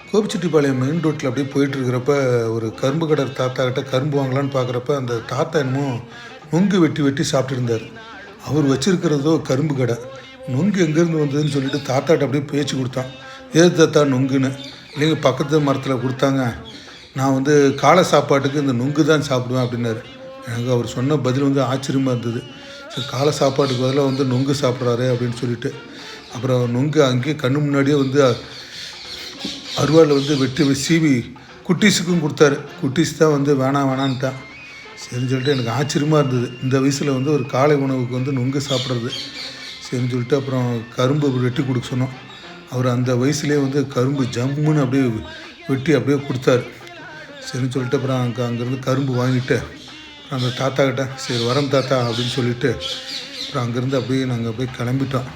Gobichettipalayam main ரோட்டில் அப்படியே போயிட்டுருக்கிறப்ப ஒரு கரும்பு கடை தாத்தா கிட்ட கரும்பு வாங்கலான்னு பார்க்குறப்ப அந்த தாத்தா என்னமோ நுங்கு வெட்டி வெட்டி சாப்பிட்டு இருந்தார். அவர் வச்சுருக்கிறதோ கரும்பு கடை. நுங்கு எங்கேருந்து வந்ததுன்னு சொல்லிட்டு தாத்தாட்ட அப்படியே பேச்சு கொடுத்தான். ஏது தாத்தா நுங்குன்னு? இல்லைங்க, பக்கத்து மரத்தில் கொடுத்தாங்க, நான் வந்து காலை சாப்பாட்டுக்கு இந்த நுங்கு தான் சாப்பிடுவேன் அப்படின்னாரு. எனக்கு அவர் சொன்ன பதில் வந்து ஆச்சரியமாக இருந்தது. சரி, காலை சாப்பாட்டுக்கு பதிலாக வந்து நுங்கு சாப்பிட்றாரு அப்படின்னு சொல்லிட்டு அப்புறம் நுங்கு அங்கேயே கண்ணு முன்னாடியே வந்து அருவாளில் வந்து வெட்டி சீவி குட்டீஸுக்கும் கொடுத்தாரு. குட்டீஸ் தான் வந்து வேணான்ட்டான். சரின்னு சொல்லிட்டு எனக்கு ஆச்சரியமாக இருந்தது, இந்த வயசில் வந்து ஒரு காலை உணவுக்கு வந்து நுங்கு சாப்பிட்றது. சரின்னு சொல்லிட்டு அப்புறம் கரும்பு வெட்டி கொடுக்க சொன்னோம். அவர் அந்த வயசுலேயே வந்து கரும்பு ஜம்முன்னு அப்படியே வெட்டி அப்படியே கொடுத்தாரு. சரின்னு சொல்லிட்டு அப்புறம் அங்கேருந்து கரும்பு வாங்கிட்டு அந்த தாத்தா கிட்ட சரி வரோம் தாத்தா அப்படின்னு சொல்லிவிட்டு அப்புறம் அங்கேருந்து அப்படியே நாங்கள் அப்படியே கிளம்பிட்டோம்.